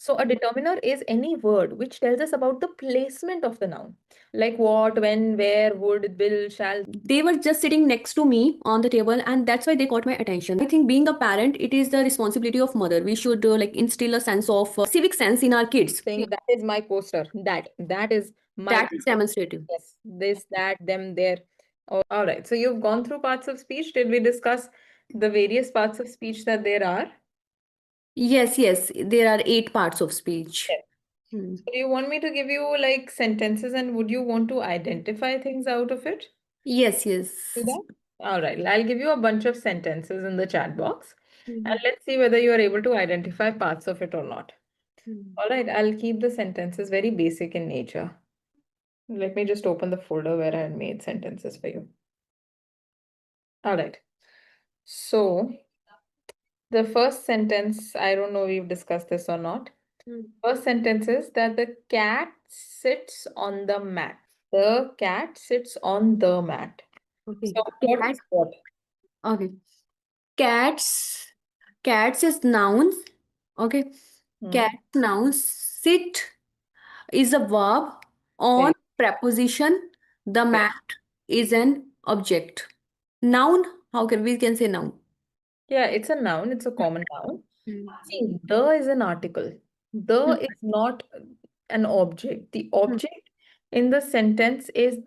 So a determiner is any word which tells us about the placement of the noun, like what, when, where, would, will, shall. They were just sitting next to me on the table, and that's why they caught my attention. I think being a parent, it is the responsibility of mother. We should like instill a sense of civic sense in our kids. Saying that is my poster. That is my That is demonstrative. yes, this, that, them, there. Oh, all right. So you've gone through parts of speech. Did we discuss the various parts of speech that there are? Yes, yes. There are 8 parts of speech. Yes. Hmm. So do you want me to give you like sentences and would you want to identify things out of it? Yes, yes. Do that? All right. I'll give you a bunch of sentences in the chat box Hmm. and let's see whether you are able to identify parts of it or not. Hmm. All right. I'll keep the sentences very basic in nature. Let me just open the folder where I had made sentences for you. All right. So the first sentence, I don't know if we've discussed this or not. Hmm. First sentence is that the cat sits on the mat. The cat sits on the mat. Okay. So what Cat. is what? Okay. Cats. Cats is nouns. Okay. Hmm. Cat nouns. Sit is a verb. On Very, preposition, the very. mat is an object. Noun, how can we can say noun? Yeah, it's a noun. It's a common noun. Hmm. See, the is an article. Hmm. The is not an object. The Hmm. object in the sentence is,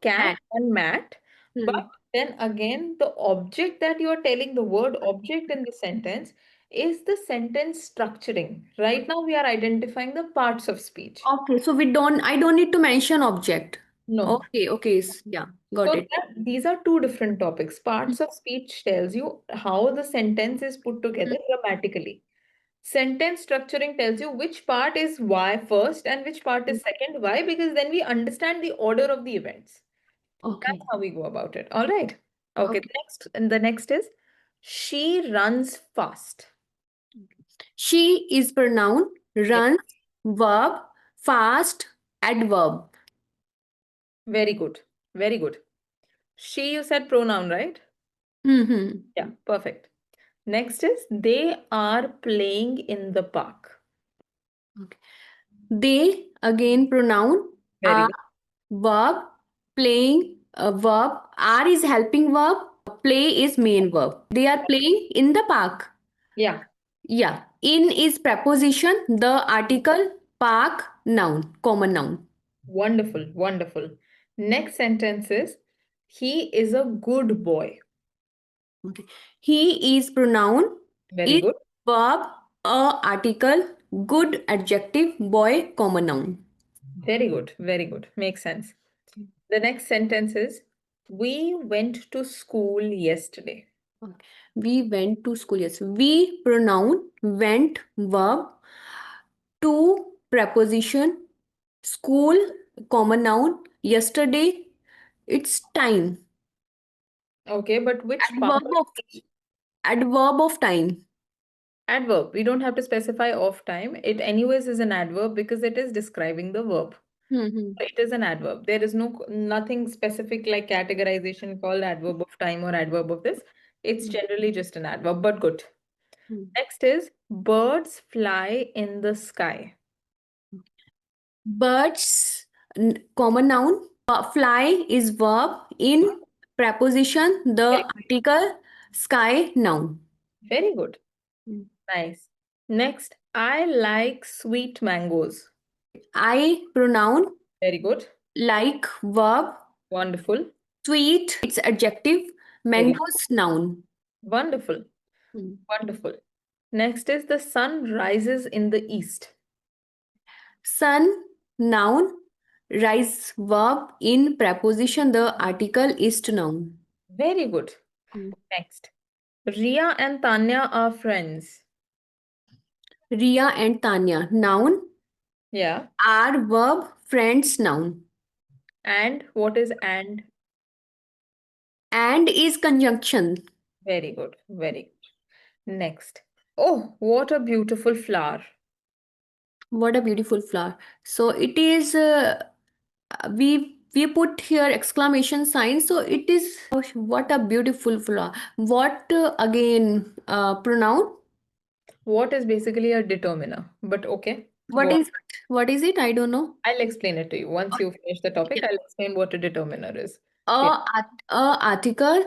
cat Mat. and mat. But Hmm. then again, the object that you are telling, the word object in the sentence, is the sentence structuring. Right now, we are identifying the parts of speech. Okay, so I don't need to mention object. No. Okay, okay, yeah, got So it. these are two different topics. Parts of speech tells you how the sentence is put Hmm. together grammatically. Sentence structuring tells you which part is why first and which part is second. Why? Because then we understand the order of the events. That's Okay, how we go about it. All right. Okay. okay. The next is she runs fast. She is pronoun, runs, verb, fast, adverb. Very good. Very good. She, you said pronoun, right? Mm-hmm. Yeah, perfect. Next is they are playing in the park. Okay. They, again, pronoun, Very are, good. verb, playing, a verb, are is helping verb, play is main verb. They are playing in the park. Yeah. Yeah. In is preposition, the article, park, noun, common noun. Wonderful. Wonderful. Next sentence is he is a good boy. Okay. He is pronoun, Very is good. verb, a article, good adjective, boy, common noun. Very good. Very good. Makes sense. The next sentence is we went to school yesterday. Okay. We went to school. Yes. We pronoun, went, verb, to preposition, school, common noun, yesterday, it's time. Okay, but which part Adverb of of speech? adverb of time. Adverb. We don't have to specify of time. It anyways is an adverb because it is describing the verb. Hmm. It is an adverb. There is nothing specific like categorization called adverb of time or adverb of this. It's generally just an adverb, but good. Hmm. Next is birds fly in the sky. Birds, common noun. Fly is verb. In preposition, the Very, article, sky, noun. very good. Hmm. Nice. Next, I like sweet mangoes. I pronoun, Very good. like, verb. Wonderful. Sweet, it's adjective. Very Mangoes, noun. wonderful. Hmm. Wonderful. Next is the sun rises in the east. Sun, noun. Rise, verb. In preposition, the article is to noun. Very good. Hmm. Next. Ria and Tanya are friends. Ria and Tanya, noun. Yeah. Are, verb. Friends, noun. And what is and? And is conjunction. Very good. Very good. Next. Oh, what a beautiful flower. What a beautiful flower. So it is, we put here exclamation sign. So it is, oh, what a beautiful flower. What, again, pronoun? what is basically a determiner. But okay, What go on. is it? What is it? I don't know. I'll explain it to you. Once you finish the topic, Yes. I'll explain what a determiner is. Yeah. A article,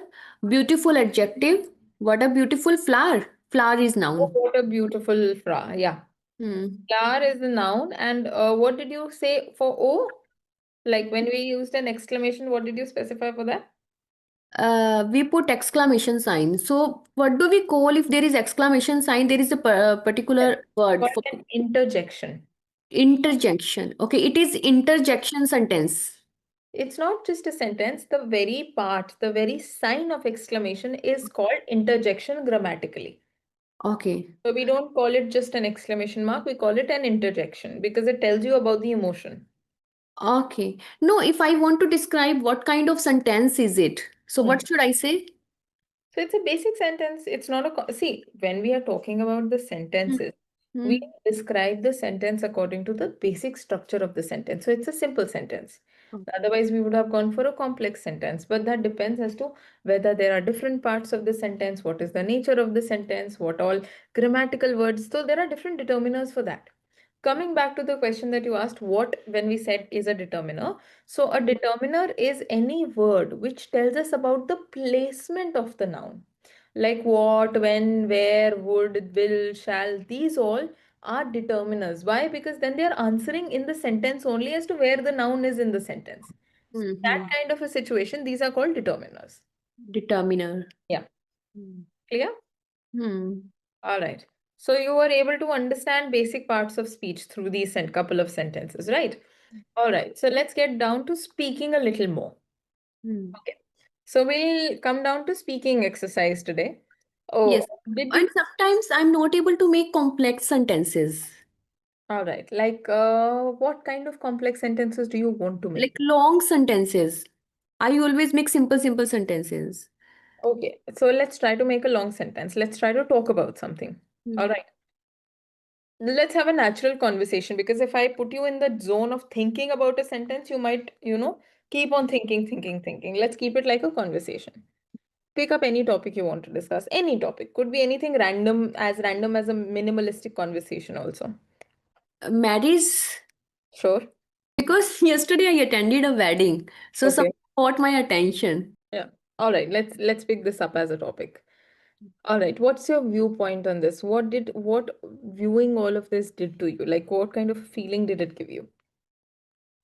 beautiful adjective. What a beautiful flower. Flower is Oh, noun. what a beautiful flower. Yeah. Hmm. Flower is the noun. And what did you say for O? Like when we used an exclamation, what did you specify for that? We put exclamation sign. So what do we call if there is exclamation sign? There is a Yes. particular word Called for an interjection. interjection. Okay, it is interjection sentence. It's not just a sentence. The very part, the very sign of exclamation is called interjection grammatically. Okay. So we don't call it just an exclamation mark, we call it an interjection because it tells you about the emotion. Okay. No, if I want to describe what kind of sentence is it, so Hmm. what should I say? So it's a basic sentence. It's not a, see, when we are talking about the Hmm. sentences, we Hmm. describe the sentence according to the basic structure of the sentence. So it's a simple sentence. Oh. Otherwise, we would have gone for a complex sentence. But that depends as to whether there are different parts of the sentence, what is the nature of the sentence, what all grammatical words. So there are different determiners for that. Coming back to the question that you asked, what when we said is a determiner. So a determiner is any word which tells us about the placement of the noun. Like what, when, where, would, will, shall, these all are determiners. Why? Because then they are answering in the sentence only as to where the noun is in the sentence. So that Mm-hmm. kind of a situation, these are called determiners. Determiner. Yeah, Hmm. clear? Hmm. All right. So you were able to understand basic parts of speech through these couple of sentences, right? All right. So let's get down to speaking a little more. Hmm. Okay. So we'll come down to speaking exercise today. Yes. Oh, did And you? sometimes I'm not able to make complex sentences, All right. Like, what kind of complex sentences do you want to like make? long sentences. I always make simple sentences. Okay. So let's try to make a long sentence. Let's try to talk about something. Hmm. All right. Let's have a natural conversation because if I put you in the zone of thinking about a sentence, you might, keep on thinking. Let's keep it like a conversation. Pick up any topic you want to discuss. Any topic. Could be anything random as a minimalistic conversation also. Marriage, Sure. because yesterday I attended a wedding, so Okay. something caught my attention. Yeah. All right. Let's pick this up as a topic. All right. What's your viewpoint on this? What viewing all of this did to you? Like what kind of feeling did it give you?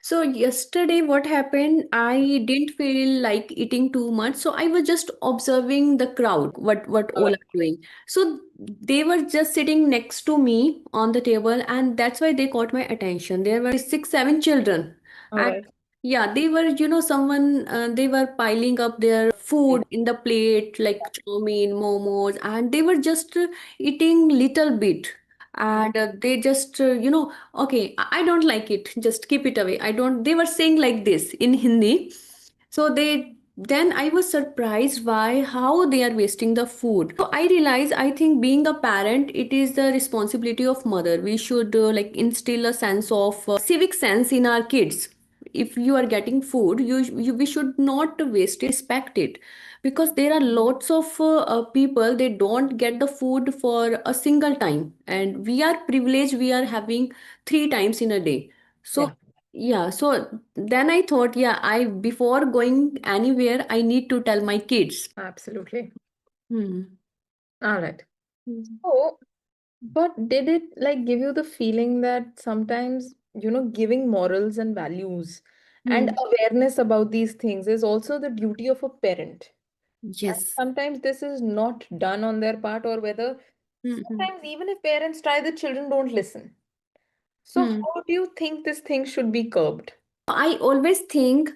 So yesterday, what happened? I didn't feel like eating too much, so I was just observing the crowd, what All all right. are doing. So they were just sitting next to me on the table, and that's why they caught my attention. There were six, seven children, All and right. yeah, they were, they were piling up their food in the plate, like chow mein, momos, and they were just eating little bit. And they just, okay, I don't like it. Just keep it away. I don't. They were saying like this in Hindi. So then I was surprised why how they are wasting the food. So I realized I think being a parent, it is the responsibility of mother. We should like instill a sense of civic sense in our kids. If you are getting food, you we should not waste it, respect it, because there are lots of people, they don't get the food for a single time, and we are privileged, we are having three times in a day. So Yeah. yeah, so then I thought, yeah, I before going anywhere I need to tell my kids. Absolutely. Hmm. All right. Hmm. So, but did it like give you the feeling that sometimes, giving morals and values and Hmm. awareness about these things is also the duty of a parent? And Yes. sometimes this is not done on their part, or whether Hmm. Hmm. sometimes even if parents try, the children don't listen. So, Hmm. how do you think this thing should be curbed? I always think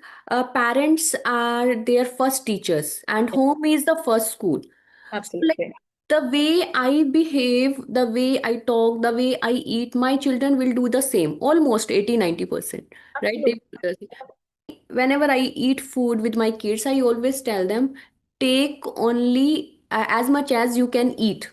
parents are their first teachers, and Yeah, home is the first school. So, like absolutely. the way I behave, the way I talk, the way I eat, my children will do the same, almost 80-90%. Right? They Absolutely. will do the same. Whenever I eat food with my kids, I always tell them take only as much as you can eat.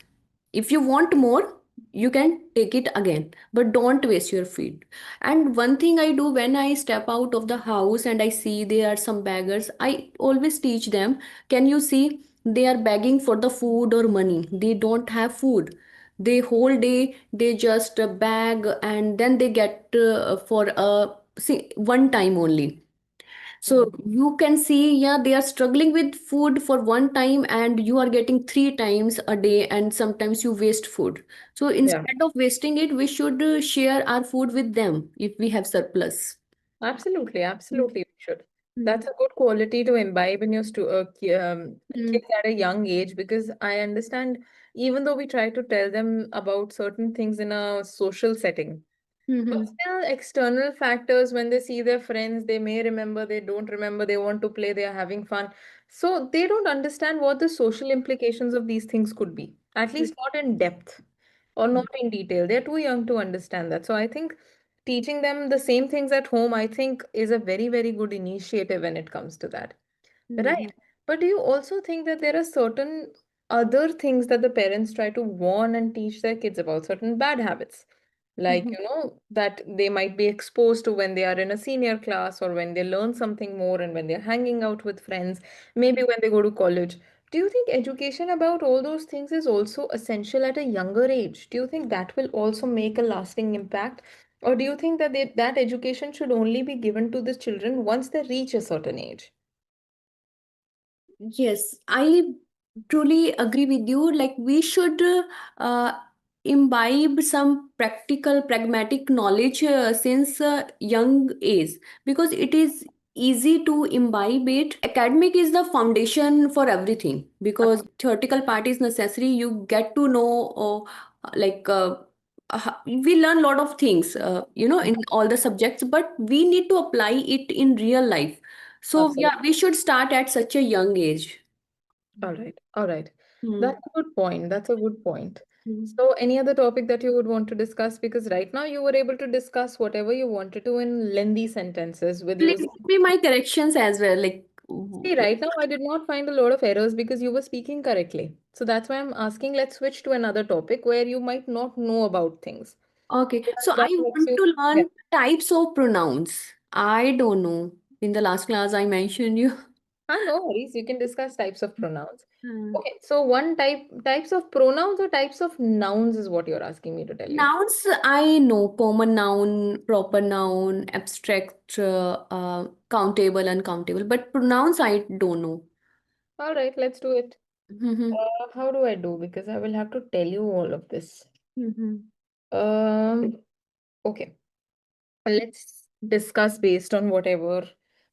If you want more, you can take it again, but don't waste your food. And one thing I do when I step out of the house and I see there are some beggars, I always teach them, can you see they are begging for the food or money? They don't have food. They whole day they just bag, and then they get for a see one time only. So Mhm. you can see, yeah, they are struggling with food for one time, and you are getting three times a day, and sometimes you waste food. So Yeah. instead of wasting it, we should share our food with them if we have surplus. Absolutely, absolutely, we should. Mm-hmm. That's a good quality to imbibe in your kids at a young age, because I understand, even though we try to tell them about certain things in a social setting, but Mm-hmm. still, external factors, when they see their friends, they may remember, they don't remember, they want to play, they are having fun. So they don't understand what the social implications of these things could be, at least not in depth or not in detail. They're too young to understand that. So I think teaching them the same things at home, I think, is a very, very good initiative when it comes to that. Mm-hmm. Right. But do you also think that there are certain other things that the parents try to warn and teach their kids about, certain bad habits? Like, Mm-hmm. that they might be exposed to when they are in a senior class, or when they learn something more, and when they're hanging out with friends, maybe when they go to college. Do you think education about all those things is also essential at a younger age? Do you think that will also make a lasting impact? Or do you think that that education should only be given to the children once they reach a certain age? Yes, I truly agree with you. Like, we should uh, imbibe some practical, pragmatic knowledge since young age, because it is easy to imbibe it. Academic is the foundation for everything, because theoretical part is necessary. You get to know, like, we learn a lot of things, in all the subjects, but we need to apply it in real life. So Absolutely. yeah, we should start at such a young age. All right. All right. Hmm. That's a good point. That's a good point. Hmm. So, any other topic that you would want to discuss? Because right now you were able to discuss whatever you wanted to in lengthy sentences with Please using. give me my corrections as well. Like, See, right now I did not find a lot of errors because you were speaking correctly. So that's why I'm asking, let's switch to another topic where you might not know about things. okay. So That I makes want you, to yeah. learn types of pronouns. I don't know. In the last class, I mentioned you. Ah, no worries. You can discuss types of pronouns. Hmm. Okay, so types of pronouns or types of nouns is what you're asking me to tell you. Nouns, I know common noun, proper noun, abstract, countable, uncountable. But pronouns, I don't know. All right, let's do it. Mm-hmm. How do I do? Because I will have to tell you all of this. Mm-hmm. Um, okay, let's discuss based on whatever.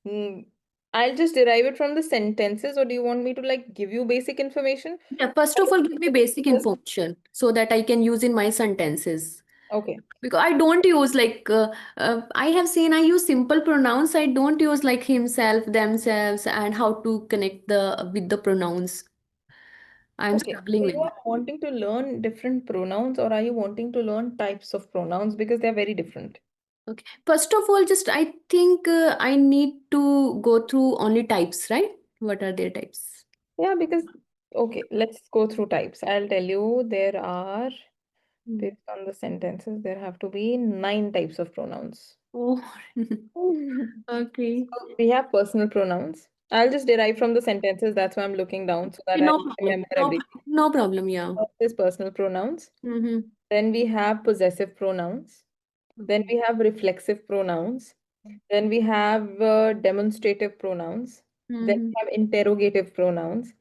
Mm, I'll just derive it from the sentences, or do you want me to like give you basic information? Yeah, first of all, give me basic information so that I can use in my sentences. Okay, Because I don't use like I have seen I use simple pronouns. I don't use like himself, themselves, and how to connect the with the pronouns. I'm okay. struggling So with you it. are wanting to learn different pronouns, or are you wanting to learn types of pronouns because they're very different? Okay. First of all, just I think I need to go through only types, right? What are their types? Yeah, because okay, let's go through types. I'll tell you there are, Hmm. based on the sentences, there have to be 9 types of pronouns. Oh, okay. So we have personal pronouns. I'll just derive from the sentences. That's why I'm looking down so that I No problem. remember No, everything. no problem. Yeah. First is personal pronouns. Mm-hmm. Then we have possessive pronouns. Then Okay. we have reflexive pronouns. Then we have demonstrative pronouns. Then we Mm-hmm. have interrogative pronouns.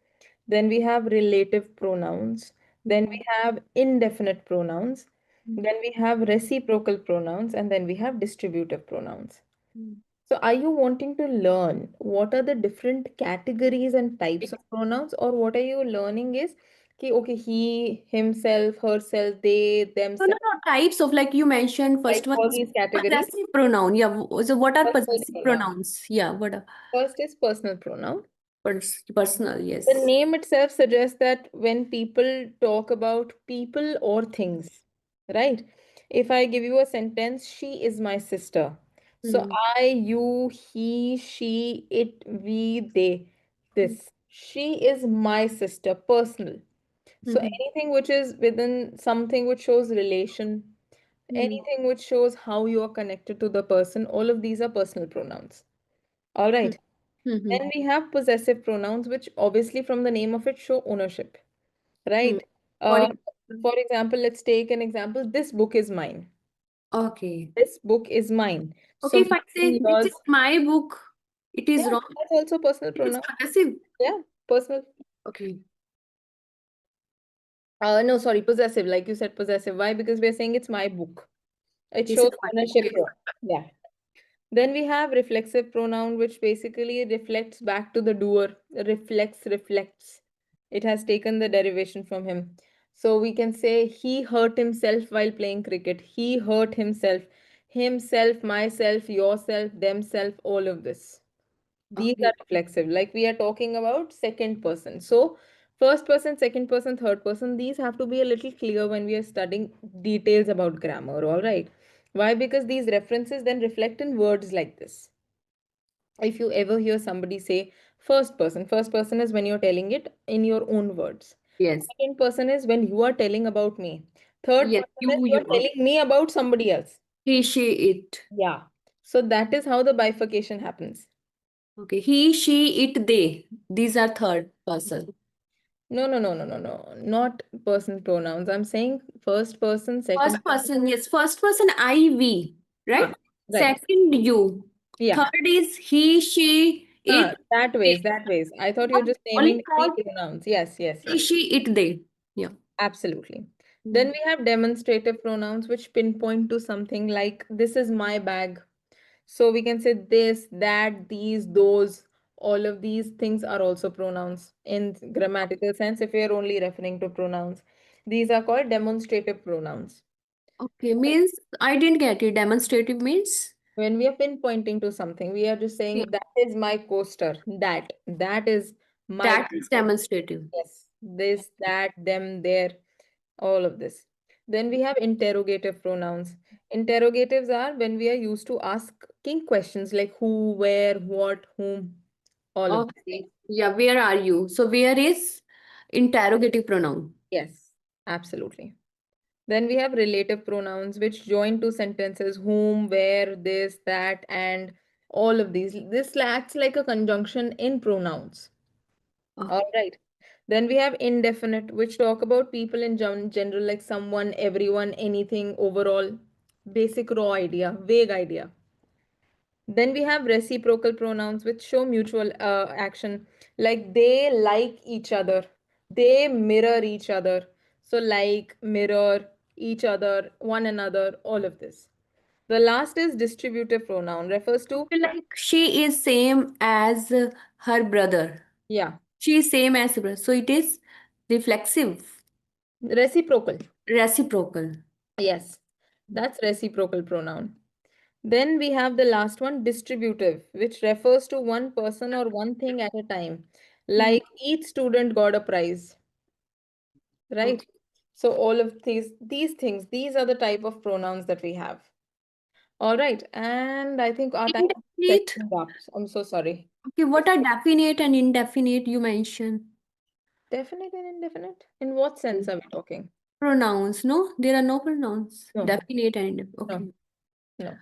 Then we have relative pronouns. Then we have indefinite pronouns. Then we have reciprocal pronouns. And then we have distributive pronouns. Mm-hmm. So, are you wanting to learn what are the different categories and types of pronouns, or what are you learning is, okay, he, himself, herself, they, No, no, themselves, no. Types of like you mentioned. like First one all is these categories? possessive pronoun. Yeah. So what are Personal possessive pronoun. pronouns? Yeah. What are First is personal pronoun. personal? The Yes. name itself suggests that when people talk about people or things, right? If I give you a sentence, she is my sister. So Hmm. I, you, he, she, it, we, they, this. She is my sister, personal. So Hmm. anything which is within something which shows relation, Hmm. anything which shows how you are connected to the person, all of these are personal pronouns. All Hmm. right. Hmm. Then we have possessive pronouns, which obviously from the name of it show ownership, Hmm. right? Uh, Sorry. For example, let's take an example. This book is mine. Okay. This book is mine. Okay, So if I say maybe this yours, is my book, it is yeah, wrong. that's also personal It is pronoun. possessive. Yeah, personal. Okay. No, sorry, possessive. Like you said, possessive. Why? Because we're saying it's my book. It This shows is my ownership okay. here. Yeah. Then we have reflexive pronoun, which basically reflects back to the doer. Reflects. It has taken the derivation from him. So we can say he hurt himself while playing cricket. He hurt himself. Himself, myself, yourself, themself, all of this. These Okay. are reflexive, like we are talking about second person. So, first person, second person, third person, these have to be a little clear when we are studying details about grammar, all right? Why? Because these references then reflect in words like this. If you ever hear somebody say first person is when you're telling it in your own words. Yes. Second person is when you are telling about me. Third Yes. person is you are You. telling me about somebody else. He, she, it. Yeah. So that is how the bifurcation happens. Okay. He, she, it, they. These are third person. No, no, no, no, no, no. Not person pronouns. I'm saying first person, second. First person, yes. First person, I, we. Huh, Right? right. Second, you. Yeah. Third is he, she, it, That they. ways, that ways. I thought you were just Only naming three fourth, pronouns. Yes, yes, he, yes. she, it, they. Yeah. Absolutely. Then Mm. we have demonstrative pronouns which pinpoint to something like this is my bag. So we can say this, that, these, those. All of these things are also pronouns in grammatical sense if we are only referring to pronouns. These are called demonstrative pronouns. Okay. Means I didn't get it. Demonstrative means? When we are pinpointing to something, we are just Yeah. saying that is my coaster. That is my That is coaster. demonstrative. Yes. This, that, them, there, all of this. Then we have interrogative pronouns. Interrogatives are when we are used to asking questions like who, where, what, whom, all of these things. Okay. Yeah, where are you? So where is interrogative pronoun? Yes, absolutely. Then we have relative pronouns which join two sentences whom, where, this, that, and all of these. This acts like a conjunction in pronouns. Oh, All right. Then we have indefinite, which talk about people in general, like someone, everyone, anything, overall. Basic raw idea, vague idea. Then we have reciprocal pronouns, which show mutual action, like they like each other, they mirror each other. So, like, mirror, each other, one another, all of this. The last is distributive pronoun, refers to, like she is same as her brother. yeah, She is same as her brother. So it is reflexive, reciprocal. reciprocal. Yes, that's reciprocal pronoun. Then we have the last one, distributive, which refers to one person or one thing at a time. Mhm. Like each student got a prize, right? Okay. So all of these things, these are the type of pronouns that we have. All right, and I think our time is Indefinite. setting up. I'm so sorry. Okay, what are definite and indefinite you mentioned? Definite and indefinite? In what sense are we talking? Pronouns, no? There are no pronouns. No, Definite and no, okay. no.